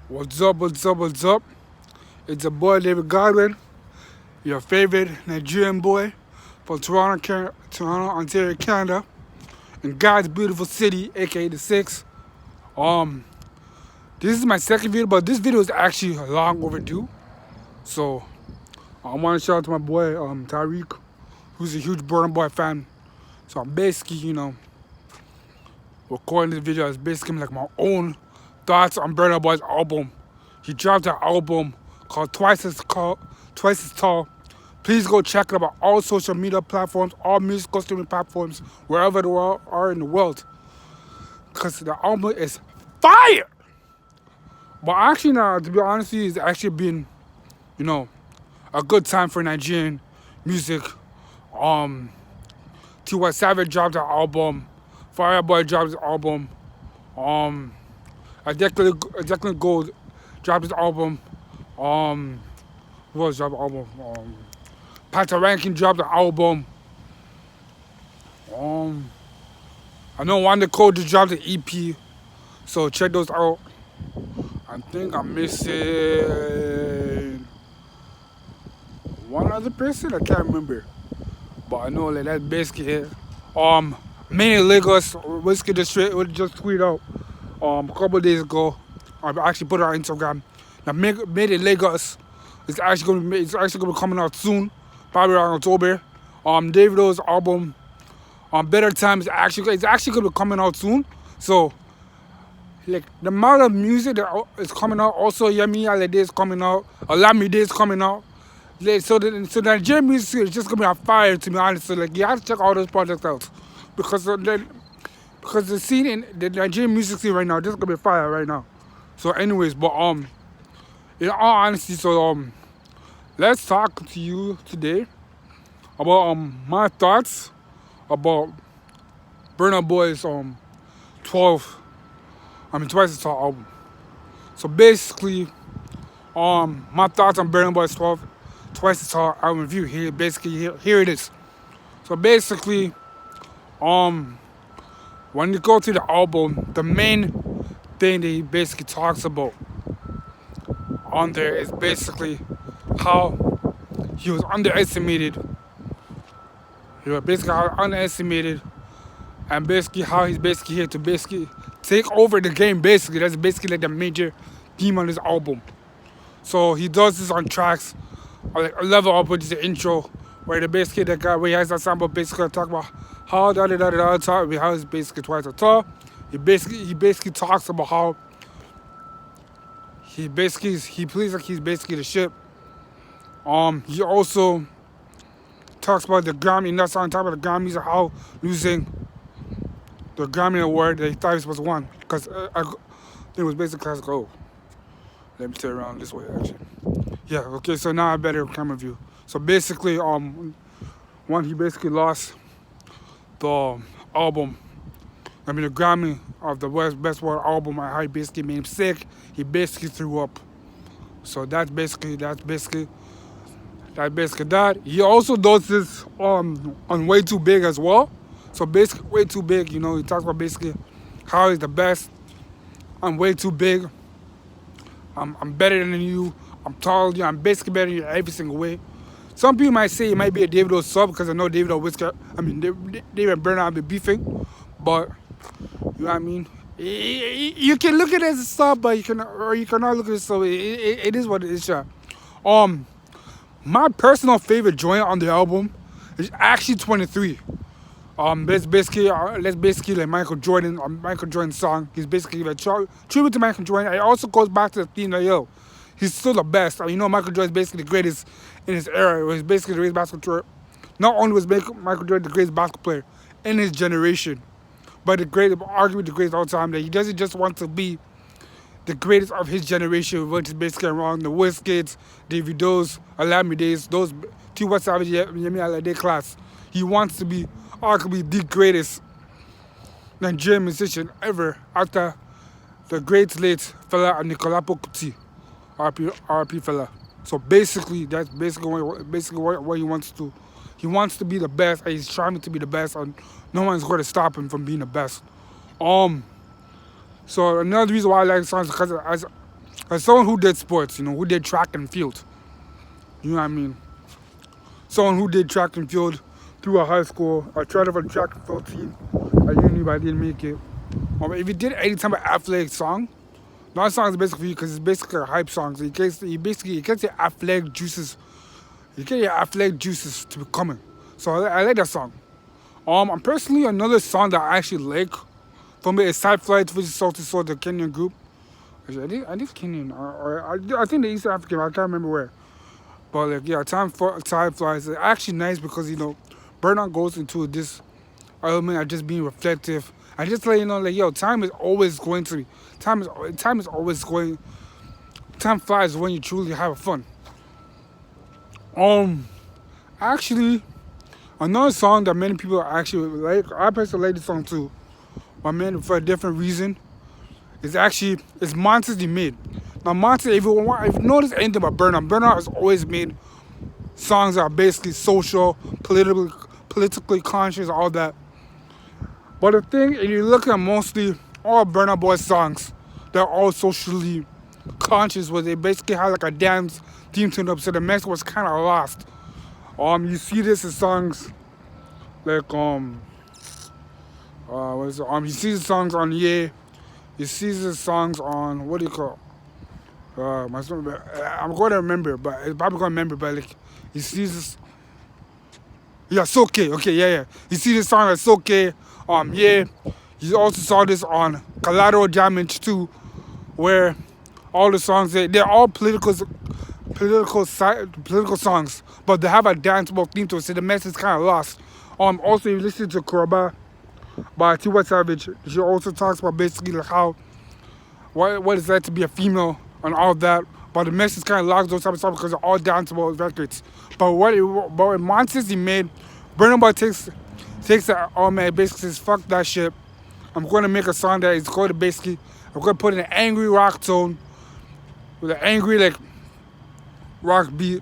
What's up, what's up, what's up? It's your boy David Godwin, your favorite Nigerian boy from Toronto, Ontario, Canada, in God's beautiful city, aka the Six. Um, this is my second video, but this video is actually long overdue. So I want to shout out to my boy Tariq, who's a huge Burna Boy fan. So I'm basically, recording this video as basically like my own thoughts on Burna Boy's album. He dropped an album called Twice as Tall. Please go check it out on all social media platforms, all musical streaming platforms, wherever the world are in the world. Cause the album is fire. But actually now, to be honest with you, it's actually been, a good time for Nigerian music. T.Y. Savage dropped an album. Fireboy dropped his album. Declan Gold dropped his album. Who else dropped the album? Pata Rankin dropped the album. I know Wanda Code just dropped the EP. So check those out. I think I'm missing one other person. I can't remember. But I know like that's basically it. Mainly Lagos Whiskey District just tweeted out a couple of days ago. I actually put it on Instagram. Now Made in Lagos is actually gonna be coming out soon, probably around October. Davido's album, Better Times, it's actually gonna be coming out soon. So like the amount of music that is coming out, also Yemi Alade is coming out, Olamide is coming out. So the Nigerian music is just gonna be on fire, to be honest. So like you have to check all those projects out because the scene in the Nigerian music scene right now, just gonna be fire right now. So anyways, but in all honesty, so let's talk to you today about my thoughts about Burna Boy's Twice as Tall album. So basically, my thoughts on Burna Boy's Twice as Tall album review here. Basically, here it is. So basically, when you go to the album, the main thing that he basically talks about on there is basically how he was underestimated. And basically how he's basically here to basically take over the game. Basically, that's basically like the major theme on this album. So he does this on tracks, like a level up with the intro, where where he has that sample basically talk about how how it's basically twice as tall. He basically talks about how he plays like he's basically the shit. He also talks about the Grammy, and that's on top of the Grammys, how losing the Grammy award that he thought he was supposed to win, because it was basically classic. Oh, let me turn around this way actually. Yeah, okay, so now I better camera view. So basically, when he basically lost the album, the Grammy of the Best World Album, and how he basically made him sick. He basically threw up. So that's basically that. He also does this on Way Too Big as well. So basically, Way Too Big, he talks about basically how he's the best. I'm way too big. I'm better than you. I'm taller than you. I'm basically better than you every single way. Some people might say it might be a Davido sub, because I know Davido David and Burna have been beefing, but you know what I mean. You can look at it as a sub, but you cannot look at it so it is what it is. Yeah. My personal favorite joint on the album is actually 23. Let's basically like Michael Jordan's song. He's basically a tribute to Michael Jordan. It also goes back to the theme that he's still the best. Michael Jordan is basically the greatest in his era. It was basically the greatest basketball player. Not only was Michael Jordan the greatest basketball player in his generation, but arguably the greatest of all time. That he doesn't just want to be the greatest of his generation, which is basically around the Wizkids, Davido's, Olamide's, those T.Y. Savage, Yemi Alade class. He wants to be arguably the greatest Nigerian musician ever, after the great late fella Nicolapo Kuti, RP fella. So basically, that's basically what he wants to. He wants to be the best, and he's trying to be the best, and no one's going to stop him from being the best. So another reason why I like the song is because As someone who did sports, who did track and field, you know what I mean? Someone who did track and field through a high school. I tried for the track and field team at uni, but I didn't make it. If you did any type of athletic song, that song is basically for you because it's basically a hype song. So you get your athletic juices, to be coming. So I like that song. Personally, another song that I actually like from it is Side Flights, which is Salty Soul, the Kenyan group. Actually, I think Kenyan, I think they're East African, I can't remember where. But like, yeah, Time Flies is actually nice because Burna goes into this element of just being reflective. I just let you know, like, yo, time is always always going. Time flies when you truly have fun. Actually, another song that many people actually like, I personally like this song too, but man, for a different reason, it's Monsters He Made. Now, Monsters, if you notice anything about Burna has always made songs that are basically social, politically conscious, all that. But the thing, if you look at mostly all Burna Boy songs, they're all socially conscious, where they basically have like a dance theme to them, so the message was kind of lost. You see this in songs like you see the songs on Yeah, you see the songs on what do you call? I'm going to remember, but it's probably going to remember, but like you see this. Yeah, It's Okay. Okay, yeah. You see this song, It's Okay. Yeah. You also saw this on Collateral Damage too, where all the songs they're all political songs, but they have a danceable theme to it, so the message is kind of lost. Also, if you listen to Kuroba by Tiwa Savage, she also talks about basically like how what it's like to be a female and all that. But the message kind of lost those type of songs because they're all danceable records. But what Monsters He Made, Burna Boy takes that, oh man, basically says fuck that shit. I'm going to make a song that is going to basically, I'm going to put in an angry rock tone with an angry like rock beat.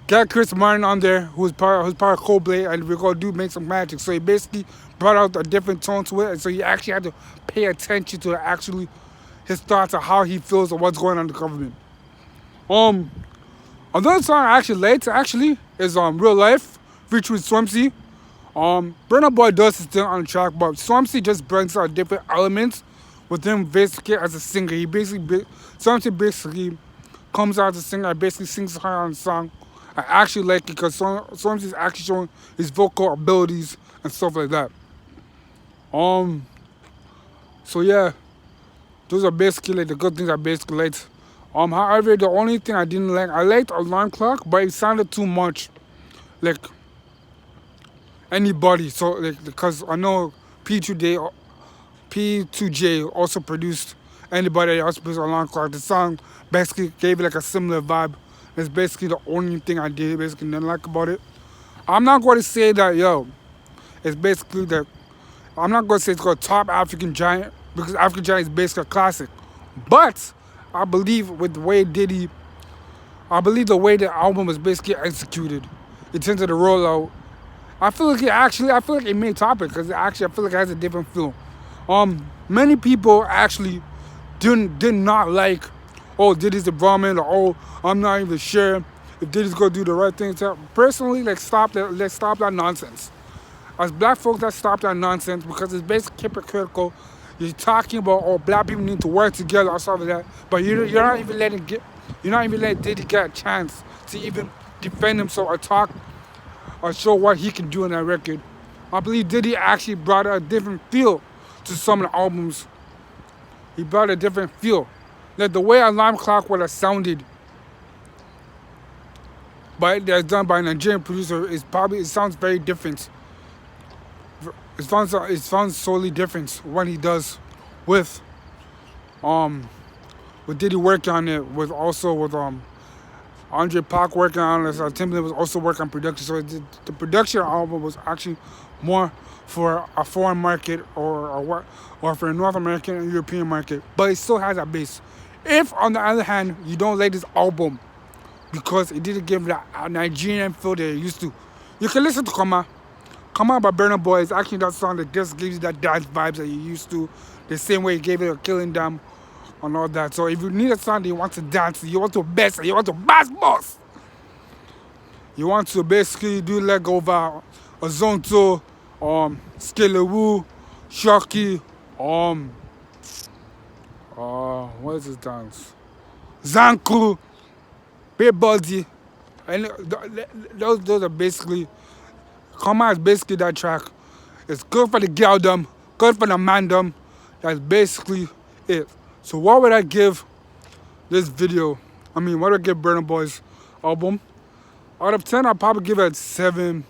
Get Chris Martin on there, who's part of Coldplay, and we're going to make some magic. So he basically brought out a different tone to it, and so you actually had to pay attention to actually his thoughts of how he feels and what's going on in the government. Another song I actually liked is Real Life featuring Swampsy. Burna Boy does his thing on the track, but Swampsy just brings out different elements with him basically as a singer. Swampsy basically comes out as a singer and basically sings her on the song. I actually like it because Swampsy is actually showing his vocal abilities and stuff like that. So yeah, those are basically like the good things I basically liked. However, the only thing I didn't like, I liked Alarm Clock, but it sounded too much like anybody. So like, because I know P2J also produced Anybody also produced Alarm Clock. The song basically gave it like a similar vibe. That's basically the only thing I didn't like about it. I'm not going to say that, it's basically that. I'm not going to say it's called Top African Giant, because African Giant is basically a classic. But I believe with the way the album was basically executed in terms of the rollout, I feel like it made topic because I feel like it has a different feel. Many people actually did not like, Diddy's involvement, or I'm not even sure if Diddy's gonna do the right thing. Personally, let's stop that nonsense. As black folks, let's stop that nonsense because it's basically hypocritical. You're talking about black people need to work together or something like that, but you're not even letting Diddy get a chance to even defend himself or talk or show what he can do on that record. I believe Diddy actually brought a different feel to some of the albums. He brought a different feel. Like the way Alarm Clock would have sounded, but that's done by a Nigerian producer, it sounds very different. It sounds solely different when he does with Diddy working on it, with Andre Pac working on it. Timbaland was also working on production. So the production album was actually more for a foreign market or for a North American and European market, but it still has a base. If, on the other hand, you don't like this album because it didn't give that Nigerian feel that it used to, you can listen to Come On by Burna Boy. Is actually that song that just gives you that dance vibes that you used to, the same way he gave it a Killing Them and all that. So if you need a song that you want to dance, you want to best, you want to boss, you want to basically do leg over, a zone 2, Skelewu, Shocky, what is this dance? Zanku, Big Body, and those are basically, Karma is basically that track. It's good for the girldom, good for the mandom. That's basically it. So what would I give this video? What would I give Burna Boy's album? Out of 10, I'll probably give it 7.5.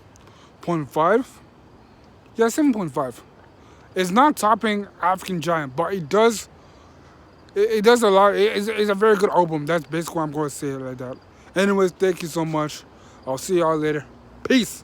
Yeah, 7.5. It's not topping African Giant, but it does a lot. It's a very good album. That's basically what I'm going to say like that. Anyways, thank you so much. I'll see y'all later. Peace.